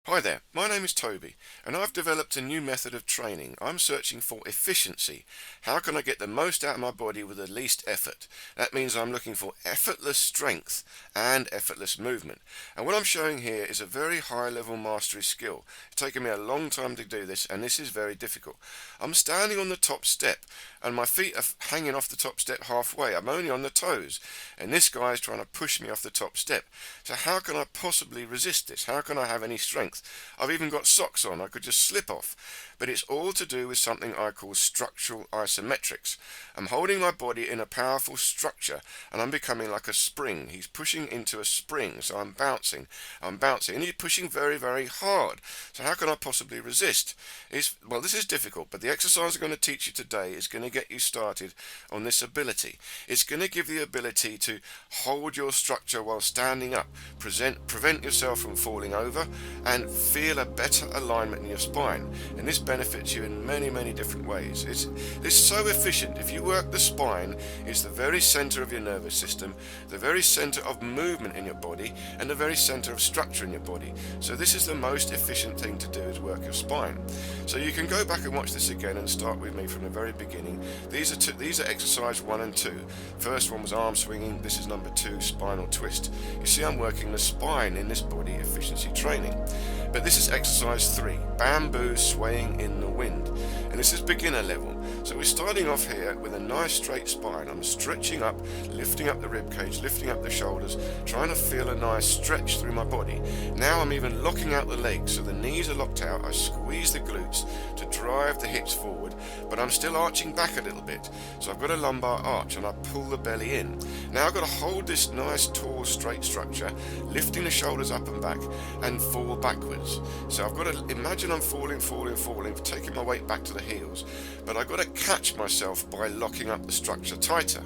Hi there, my name is Toby and I've developed a new method of training. I'm searching for efficiency. How can I get the most out of my body with the least effort? That means I'm looking for effortless strength and effortless movement. And what I'm showing here is a very high level mastery skill. It's taken me a long time to do this and this is very difficult. I'm standing on the top step and my feet are hanging off the top step halfway. I'm only on the toes and this guy is trying to push me off the top step. So how can I possibly resist this? How can I have any strength? I've even got socks on, I could just slip off. But it's all to do with something I call structural isometrics. I'm holding my body in a powerful structure and I'm becoming like a spring. He's pushing into a spring, so I'm bouncing, and he's pushing very, very hard. So how can I possibly resist? Well, this is difficult, but the exercise I'm going to teach you today is going to get you started on this ability. It's going to give you the ability to hold your structure while standing up, prevent yourself from falling over, and feel a better alignment in your spine. And this benefits you in many, many different ways. It's so efficient. If you work the spine, it's the very center of your nervous system, the very center of movement in your body, and the very center of structure in your body. So this is the most efficient thing to do, is work your spine. So you can go back and watch this again and start with me from the very beginning. These are exercise 1 and 2. First one was arm swinging. This is number 2, spinal twist. You see, I'm working the spine in this body efficiency training. But this is exercise 3, bamboo swaying in the wind. And this is beginner level. So we're starting off here with a nice straight spine. I'm stretching up, lifting up the rib cage, lifting up the shoulders, trying to feel a nice stretch through my body. Now I'm even locking out the legs, so the knees are locked out. I squeeze the glutes to drive the hips forward, but I'm still arching back a little bit. So I've got a lumbar arch and I pull the belly in. Now I've got to hold this nice tall straight structure, lifting the shoulders up and back and fall backwards. So I've got to imagine I'm falling, taking my weight back to the heels, but I've got to catch myself by locking up the structure tighter.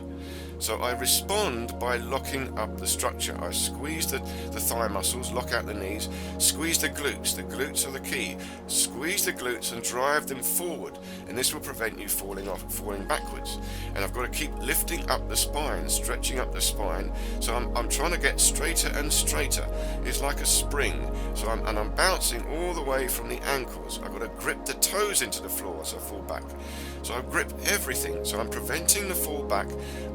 So I respond by locking up the structure. I squeeze the thigh muscles, lock out the knees, squeeze the glutes. The glutes are the key. Squeeze the glutes and drive them forward, and this will prevent you falling backwards. And I've got to keep lifting up the spine, stretching up the spine. So I'm trying to get straighter and straighter. It's like a spring. So I'm bouncing all the way from the ankles. I've got to grip the toes into the floor as I fall back. So I grip everything. So I'm preventing the fall back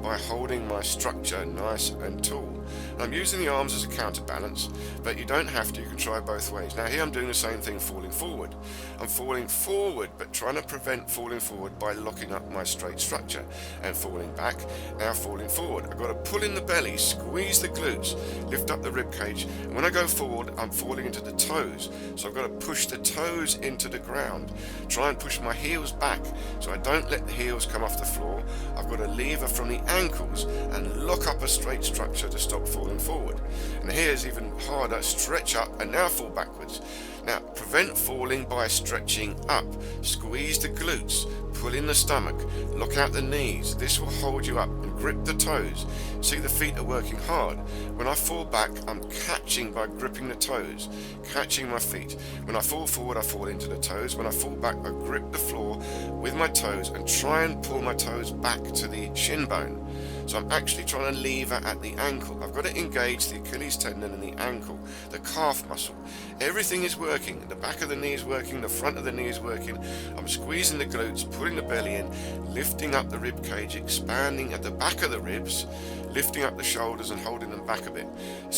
by holding my structure nice and tall. I'm using the arms as a counterbalance, but you don't have to. You can try both ways. Now here I'm doing the same thing, falling forward. I'm falling forward, but trying to prevent falling forward by locking up my straight structure, and falling back, now falling forward. I've got to pull in the belly, squeeze the glutes, lift up the rib cage, and when I go forward, I'm falling into the toes. So I've got to push the toes into the ground, try and push my heels back, so I don't let the heels come off the floor. I've got to lever from the ankles and lock up a straight structure to stop falling forward. And here's even harder, stretch up and now fall backwards. Now prevent falling by stretching up. Squeeze the glutes, pull in the stomach, lock out the knees. This will hold you up, and grip the toes. See, the feet are working hard. When I fall back, I'm catching by gripping the toes, catching my feet. When I fall forward, I fall into the toes. When I fall back, I grip the floor with my toes and try and pull my toes back to the shin bone. So I'm actually trying to lever at the ankle. I've got to engage the Achilles tendon and the ankle, the calf muscle. Everything is working. The back of the knee is working, the front of the knee is working. I'm squeezing the glutes, putting the belly in, lifting up the rib cage, expanding at the back of the ribs, lifting up the shoulders and holding them back a bit.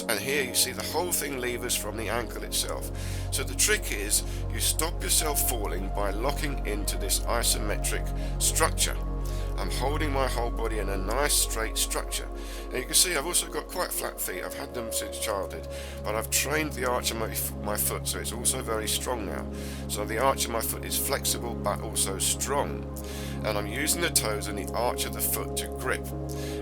And here you see the whole thing levers from the ankle itself. So the trick is you stop yourself falling by locking into this isometric structure. I'm holding my whole body in a nice straight structure. Now you can see I've also got quite flat feet. I've had them since childhood, but I've trained the arch of my foot, so it's also very strong now. So the arch of my foot is flexible but also strong. And I'm using the toes and the arch of the foot to grip.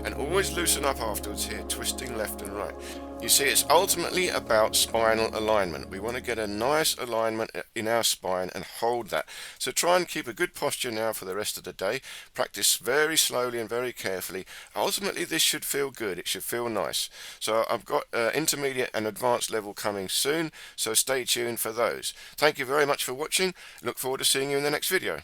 And always loosen up afterwards here, twisting left and right. You see, it's ultimately about spinal alignment. We want to get a nice alignment in our spine and hold that. So try and keep a good posture now for the rest of the day. Practice very slowly and very carefully. Ultimately, this should feel good. It should feel nice. So I've got intermediate and advanced level coming soon, so stay tuned for those. Thank you very much for watching. Look forward to seeing you in the next video.